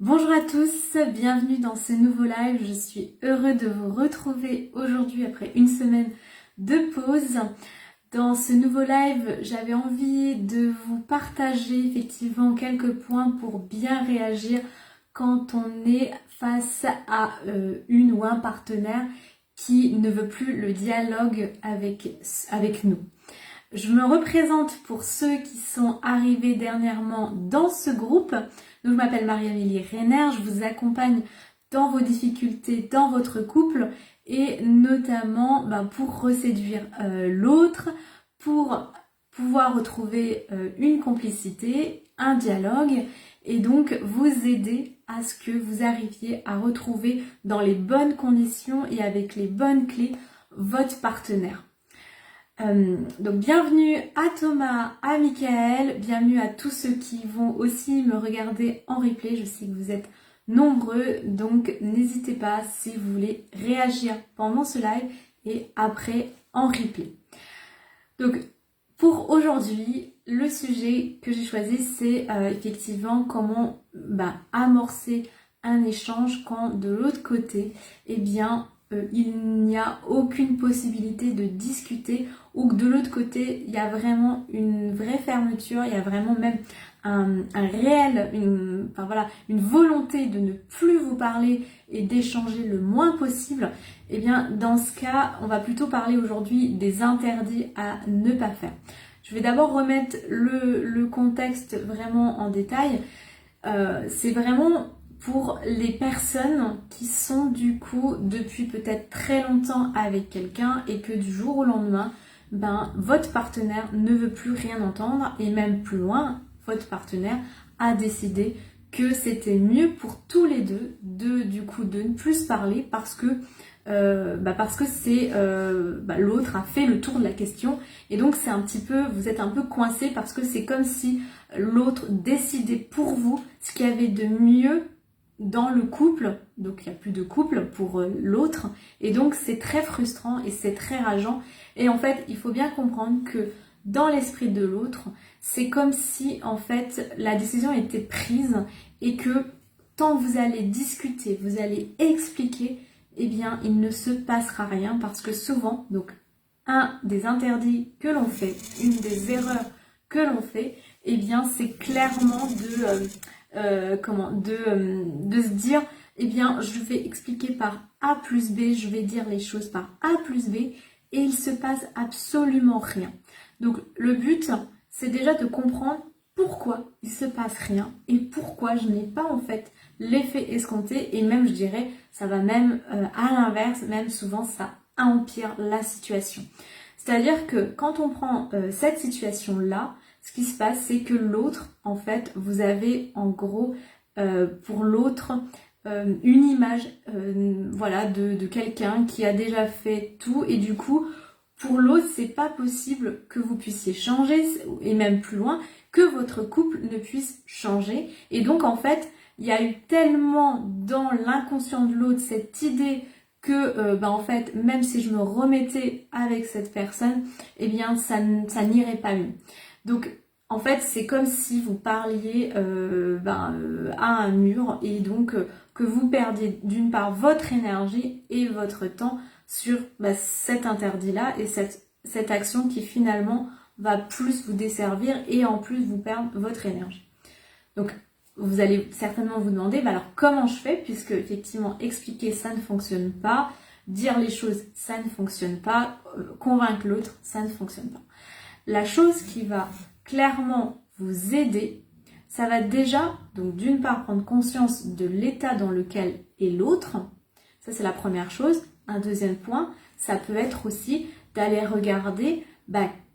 Bonjour à tous, bienvenue dans ce nouveau live. Je suis heureuse de vous retrouver aujourd'hui après une semaine de pause. Dans ce nouveau live, j'avais envie de vous partager effectivement quelques points pour bien réagir quand on est face à une ou un partenaire qui ne veut plus le dialogue avec nous. Je me représente pour ceux qui sont arrivés dernièrement dans ce groupe. Donc, je m'appelle Marie-Amélie Reiner, je vous accompagne dans vos difficultés, dans votre couple et notamment pour reséduire l'autre, pour pouvoir retrouver une complicité, un dialogue et donc vous aider à ce que vous arriviez à retrouver dans les bonnes conditions et avec les bonnes clés votre partenaire. Donc bienvenue à Thomas, à Michael, bienvenue à tous ceux qui vont aussi me regarder en replay. Je sais que vous êtes nombreux, donc n'hésitez pas si vous voulez réagir pendant ce live et après en replay. Donc pour aujourd'hui, le sujet que j'ai choisi c'est effectivement comment amorcer un échange quand de l'autre côté, il n'y a aucune possibilité de discuter ou que de l'autre côté, il y a vraiment une vraie fermeture, il y a vraiment même une volonté de ne plus vous parler et d'échanger le moins possible. Et bien, dans ce cas, on va plutôt parler aujourd'hui des interdits à ne pas faire. Je vais d'abord remettre le contexte vraiment en détail. C'est vraiment pour les personnes qui sont du coup depuis peut-être très longtemps avec quelqu'un et que du jour au lendemain, votre partenaire ne veut plus rien entendre et même plus loin, votre partenaire a décidé que c'était mieux pour tous les deux de ne plus se parler parce que l'autre a fait le tour de la question et donc c'est un petit peu, vous êtes un peu coincé parce que c'est comme si l'autre décidait pour vous ce qu'il y avait de mieux dans le couple, donc il n'y a plus de couple pour l'autre et donc c'est très frustrant et c'est très rageant et en fait il faut bien comprendre que dans l'esprit de l'autre c'est comme si en fait la décision était prise et que tant vous allez discuter, vous allez expliquer, eh bien il ne se passera rien parce que souvent, donc un des interdits que l'on fait, une des erreurs que l'on fait, eh bien c'est clairement de se dire, eh bien je vais expliquer par A plus B, je vais dire les choses par A plus B et il se passe absolument rien. Donc le but c'est déjà de comprendre pourquoi il se passe rien et pourquoi je n'ai pas en fait l'effet escompté et même je dirais ça va même à l'inverse, même souvent ça empire la situation. C'est-à-dire que quand on prend cette situation-là, ce qui se passe, c'est que l'autre, en fait, vous avez en gros pour l'autre une image de quelqu'un qui a déjà fait tout et du coup, pour l'autre, c'est pas possible que vous puissiez changer et même plus loin, que votre couple ne puisse changer. Et donc, en fait, il y a eu tellement dans l'inconscient de l'autre cette idée que en fait même si je me remettais avec cette personne eh bien ça n'irait pas mieux. Donc en fait c'est comme si vous parliez à un mur et donc que vous perdiez d'une part votre énergie et votre temps sur cet interdit là et cette action qui finalement va plus vous desservir et en plus vous perdre votre énergie. Donc vous allez certainement vous demander, alors comment je fais, puisque effectivement expliquer ça ne fonctionne pas, dire les choses ça ne fonctionne pas, convaincre l'autre ça ne fonctionne pas. La chose qui va clairement vous aider, ça va déjà, donc d'une part prendre conscience de l'état dans lequel est l'autre, ça c'est la première chose. Un deuxième point, ça peut être aussi d'aller regarder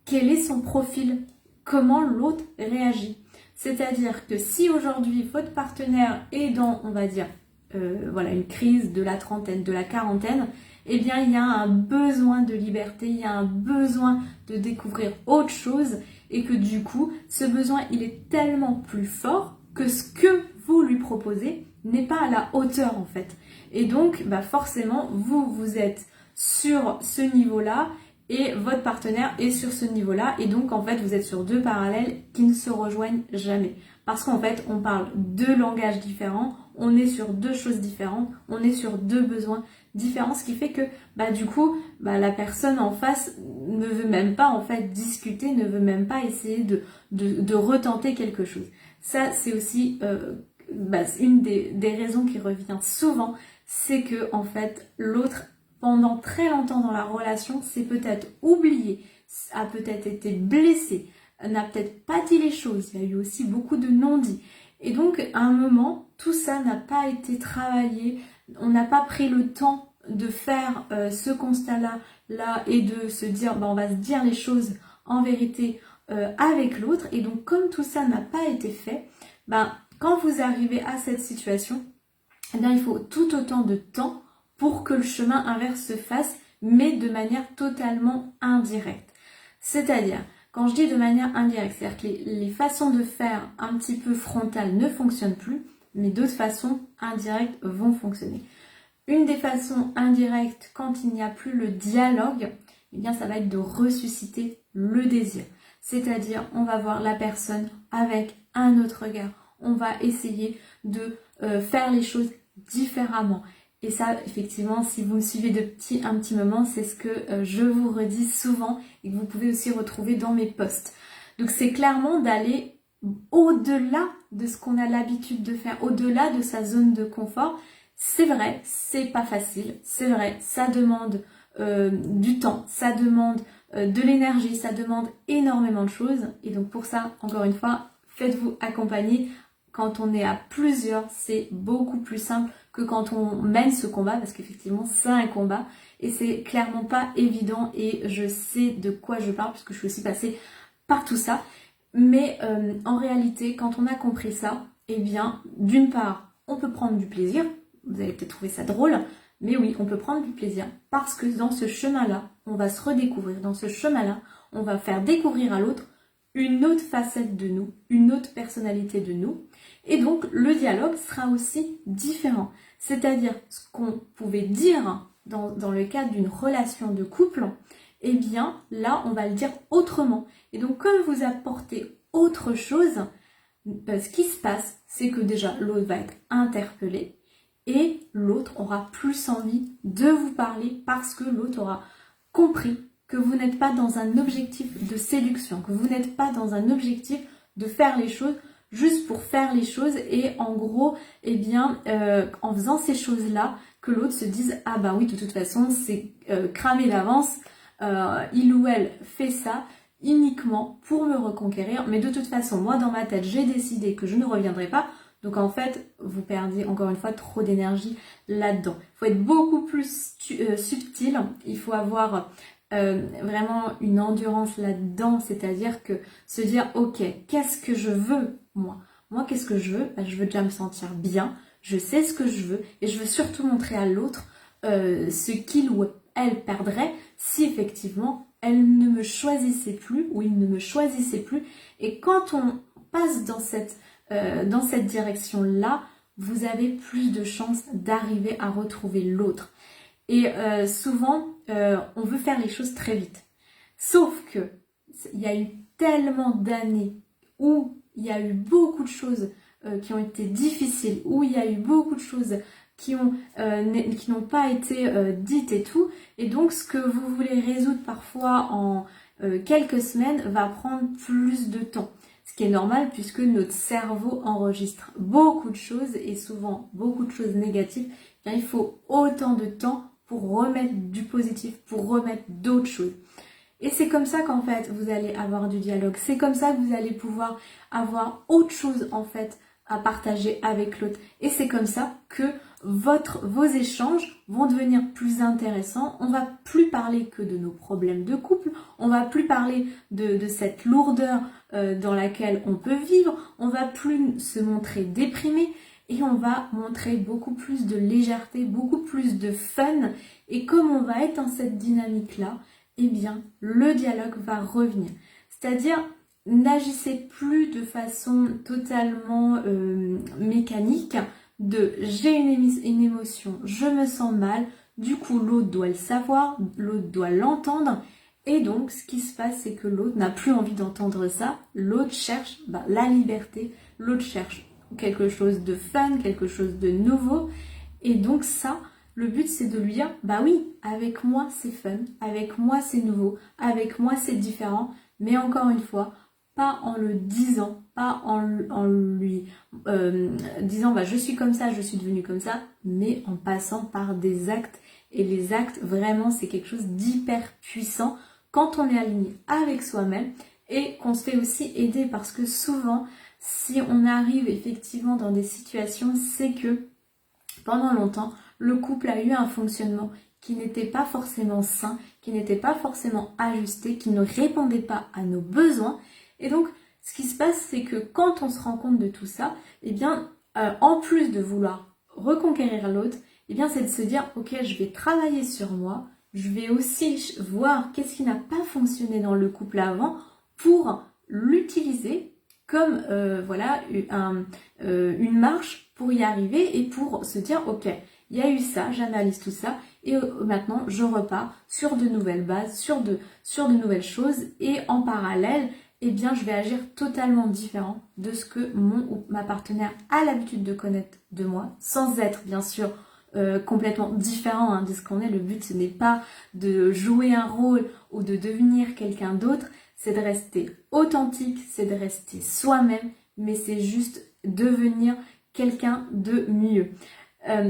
quel est son profil, comment l'autre réagit. C'est-à-dire que si aujourd'hui votre partenaire est dans, on va dire, une crise de la trentaine, de la quarantaine, eh bien il y a un besoin de liberté, il y a un besoin de découvrir autre chose et que du coup, ce besoin, il est tellement plus fort que ce que vous lui proposez n'est pas à la hauteur en fait. Et donc, forcément, vous êtes sur ce niveau-là et votre partenaire est sur ce niveau-là et donc en fait vous êtes sur deux parallèles qui ne se rejoignent jamais parce qu'en fait, on parle deux langages différents, on est sur deux choses différentes, on est sur deux besoins différents, ce qui fait que du coup, la personne en face ne veut même pas en fait discuter, ne veut même pas essayer de retenter quelque chose. Ça, c'est aussi une des raisons qui revient souvent, c'est que en fait, l'autre, pendant très longtemps dans la relation, s'est peut-être oublié, a peut-être été blessé, n'a peut-être pas dit les choses, il y a eu aussi beaucoup de non-dits. Et donc, à un moment, tout ça n'a pas été travaillé, on n'a pas pris le temps de faire ce constat-là et de se dire, on va se dire les choses en vérité avec l'autre. Et donc, comme tout ça n'a pas été fait, quand vous arrivez à cette situation, il faut tout autant de temps pour que le chemin inverse se fasse, mais de manière totalement indirecte. C'est-à-dire, quand je dis de manière indirecte, c'est-à-dire que les façons de faire un petit peu frontales ne fonctionnent plus, mais d'autres façons indirectes vont fonctionner. Une des façons indirectes, quand il n'y a plus le dialogue, ça va être de ressusciter le désir. C'est-à-dire, on va voir la personne avec un autre regard. On va essayer de faire les choses différemment. Et ça, effectivement, si vous me suivez depuis un petit moment, c'est ce que je vous redis souvent et que vous pouvez aussi retrouver dans mes posts. Donc, c'est clairement d'aller au-delà de ce qu'on a l'habitude de faire, au-delà de sa zone de confort. C'est vrai, c'est pas facile, c'est vrai, ça demande du temps, ça demande de l'énergie, ça demande énormément de choses. Et donc, pour ça, encore une fois, faites-vous accompagner. Quand on est à plusieurs, c'est beaucoup plus simple que quand on mène ce combat, parce qu'effectivement, c'est un combat et c'est clairement pas évident et je sais de quoi je parle puisque je suis aussi passée par tout ça. Mais en réalité, quand on a compris ça, d'une part, on peut prendre du plaisir. Vous allez peut-être trouver ça drôle, mais oui, on peut prendre du plaisir parce que dans ce chemin-là, on va se redécouvrir. Dans ce chemin-là, on va faire découvrir à l'autre une autre facette de nous, une autre personnalité de nous. Et donc, le dialogue sera aussi différent. C'est-à-dire, ce qu'on pouvait dire dans le cadre d'une relation de couple, là, on va le dire autrement. Et donc, comme vous apportez autre chose, ce qui se passe, c'est que déjà, l'autre va être interpellé et l'autre aura plus envie de vous parler parce que l'autre aura compris que vous n'êtes pas dans un objectif de séduction, que vous n'êtes pas dans un objectif de faire les choses juste pour faire les choses et en gros, en faisant ces choses-là, que l'autre se dise « Ah bah oui, de toute façon, c'est cramé d'avance, il ou elle fait ça uniquement pour me reconquérir, mais de toute façon, moi dans ma tête, j'ai décidé que je ne reviendrai pas. » Donc en fait, vous perdez encore une fois trop d'énergie là-dedans. Il faut être beaucoup plus subtil, il faut avoir vraiment une endurance là-dedans, c'est-à-dire que se dire ok, qu'est-ce que je veux moi qu'est-ce que je veux? Je veux déjà me sentir bien, je sais ce que je veux et je veux surtout montrer à l'autre ce qu'il ou elle perdrait si effectivement elle ne me choisissait plus ou il ne me choisissait plus. Et quand on passe dans cette direction-là, vous avez plus de chances d'arriver à retrouver l'autre. Et souvent, on veut faire les choses très vite. Sauf que il y a eu tellement d'années où il y a eu beaucoup de choses qui ont été difficiles, où il y a eu beaucoup de choses qui n'ont pas été dites et tout. Et donc, ce que vous voulez résoudre parfois en quelques semaines va prendre plus de temps. Ce qui est normal puisque notre cerveau enregistre beaucoup de choses et souvent beaucoup de choses négatives. Il faut autant de temps pour remettre du positif, pour remettre d'autres choses. Et c'est comme ça qu'en fait vous allez avoir du dialogue. C'est comme ça que vous allez pouvoir avoir autre chose en fait à partager avec l'autre. Et c'est comme ça que vos échanges vont devenir plus intéressants. On va plus parler que de nos problèmes de couple. On va plus parler de cette lourdeur dans laquelle on peut vivre. On va plus se montrer déprimé. Et on va montrer beaucoup plus de légèreté, beaucoup plus de fun. Et comme on va être dans cette dynamique-là, le dialogue va revenir. C'est-à-dire, n'agissez plus de façon totalement mécanique de j'ai une émotion, je me sens mal, du coup l'autre doit le savoir, l'autre doit l'entendre. Et donc, ce qui se passe, c'est que l'autre n'a plus envie d'entendre ça. L'autre cherche la liberté, l'autre cherche quelque chose de fun, quelque chose de nouveau. Et donc ça, le but c'est de lui dire, bah oui, avec moi c'est fun, avec moi c'est nouveau, avec moi c'est différent, mais encore une fois, pas en le disant, pas en lui disant bah je suis comme ça, je suis devenue comme ça, mais en passant par des actes. Et les actes, vraiment, c'est quelque chose d'hyper puissant quand on est aligné avec soi-même et qu'on se fait aussi aider, parce que souvent, si on arrive effectivement dans des situations, c'est que pendant longtemps, le couple a eu un fonctionnement qui n'était pas forcément sain, qui n'était pas forcément ajusté, qui ne répondait pas à nos besoins. Et donc, ce qui se passe, c'est que quand on se rend compte de tout ça, eh bien, en plus de vouloir reconquérir l'autre, eh bien, c'est de se dire, ok, je vais travailler sur moi, je vais aussi voir qu'est-ce qui n'a pas fonctionné dans le couple avant pour l'utiliser comme voilà une marche pour y arriver et pour se dire, ok, il y a eu ça, j'analyse tout ça et maintenant je repars sur de nouvelles bases, sur de nouvelles choses, et en parallèle, eh bien, je vais agir totalement différent de ce que mon ou ma partenaire a l'habitude de connaître de moi, sans être bien sûr complètement différent de ce qu'on est. Le but, ce n'est pas de jouer un rôle ou de devenir quelqu'un d'autre, c'est de rester authentique, c'est de rester soi-même, mais c'est juste devenir quelqu'un de mieux.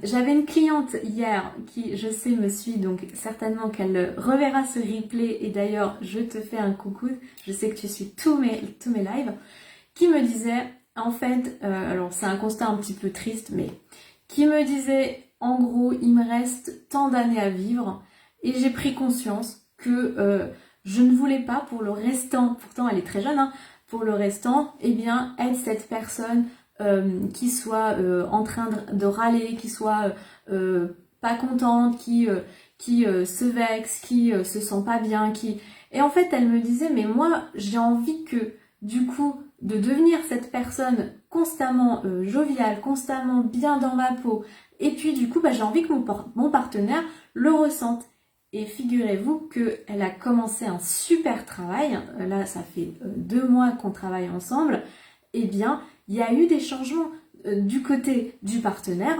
J'avais une cliente hier qui, je sais, me suit, donc certainement qu'elle reverra ce replay, et d'ailleurs je te fais un coucou, je sais que tu suis tous mes lives, qui me disait, en fait, alors c'est un constat un petit peu triste, mais qui me disait, en gros, il me reste tant d'années à vivre et j'ai pris conscience que je ne voulais pas pour le restant, pourtant elle est très jeune, pour le restant, eh bien, être cette personne qui soit en train de râler, qui soit pas contente, qui se vexe, qui se sent pas bien, qui... Et en fait, elle me disait, mais moi, j'ai envie que, du coup, de devenir cette personne constamment joviale, constamment bien dans ma peau, et puis du coup, j'ai envie que mon partenaire le ressente. Et figurez-vous qu'elle a commencé un super travail, là ça fait 2 mois qu'on travaille ensemble, et bien il y a eu des changements du côté du partenaire,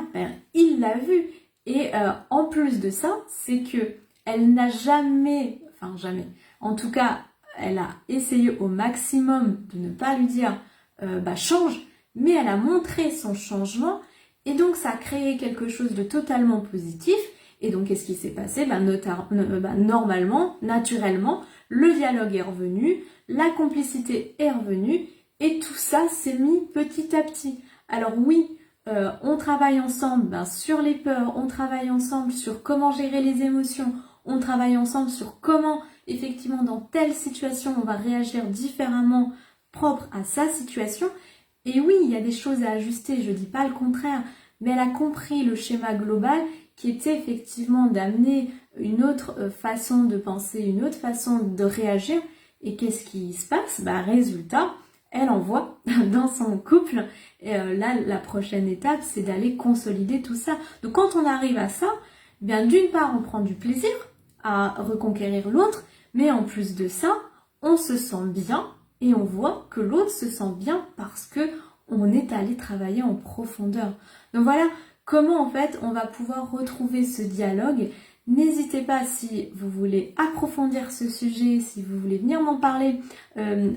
il l'a vu, et en plus de ça, c'est que elle n'a jamais, en tout cas elle a essayé au maximum de ne pas lui dire change, mais elle a montré son changement, et donc ça a créé quelque chose de totalement positif. Et donc qu'est-ce qui s'est passé? Normalement, naturellement, le dialogue est revenu, la complicité est revenue, et tout ça s'est mis petit à petit. Alors oui, on travaille ensemble sur les peurs, on travaille ensemble sur comment gérer les émotions, on travaille ensemble sur comment, effectivement, dans telle situation, on va réagir différemment, propre à sa situation. Et oui, il y a des choses à ajuster, je ne dis pas le contraire, mais elle a compris le schéma global qui était effectivement d'amener une autre façon de penser, une autre façon de réagir. Et qu'est-ce qui se passe? Résultat, elle en voit dans son couple. Et là, la prochaine étape, c'est d'aller consolider tout ça. Donc quand on arrive à ça, bien d'une part, on prend du plaisir à reconquérir l'autre, mais en plus de ça, on se sent bien et on voit que l'autre se sent bien parce que on est allé travailler en profondeur. Donc voilà comment en fait on va pouvoir retrouver ce dialogue. N'hésitez pas, si vous voulez approfondir ce sujet, si vous voulez venir m'en parler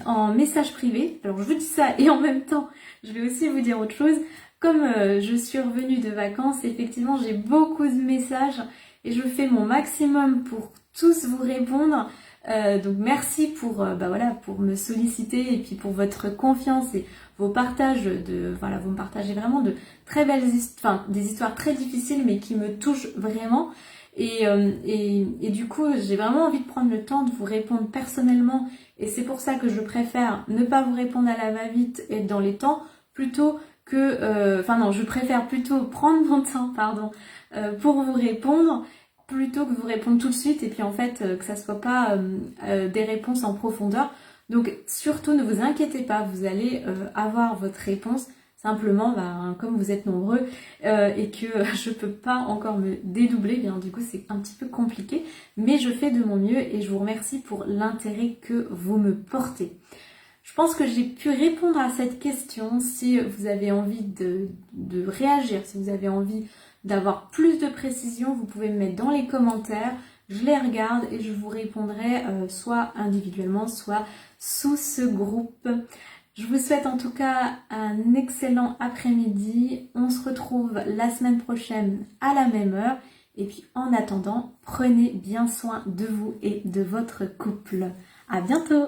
en message privé. Alors je vous dis ça et en même temps je vais aussi vous dire autre chose. Comme je suis revenue de vacances, effectivement j'ai beaucoup de messages et je fais mon maximum pour tous vous répondre. Donc merci pour pour me solliciter et puis pour votre confiance et vos partages vous me partagez vraiment de très belles histoires, des histoires très difficiles mais qui me touchent vraiment. Et du coup, j'ai vraiment envie de prendre le temps de vous répondre personnellement, et c'est pour ça que je préfère ne pas vous répondre à la va-vite et dans les temps, plutôt que... je préfère plutôt prendre mon temps, pour vous répondre, plutôt que vous répondre tout de suite, et puis en fait, que ça soit pas des réponses en profondeur. Donc surtout, ne vous inquiétez pas, vous allez avoir votre réponse. Simplement, comme vous êtes nombreux et que je peux pas encore me dédoubler, bien du coup c'est un petit peu compliqué, mais je fais de mon mieux et je vous remercie pour l'intérêt que vous me portez. Je pense que j'ai pu répondre à cette question. Si vous avez envie de réagir, si vous avez envie d'avoir plus de précision, vous pouvez me mettre dans les commentaires. Je les regarde et je vous répondrai soit individuellement, soit sous ce groupe. Je vous souhaite en tout cas un excellent après-midi. On se retrouve la semaine prochaine à la même heure. Et puis en attendant, prenez bien soin de vous et de votre couple. À bientôt!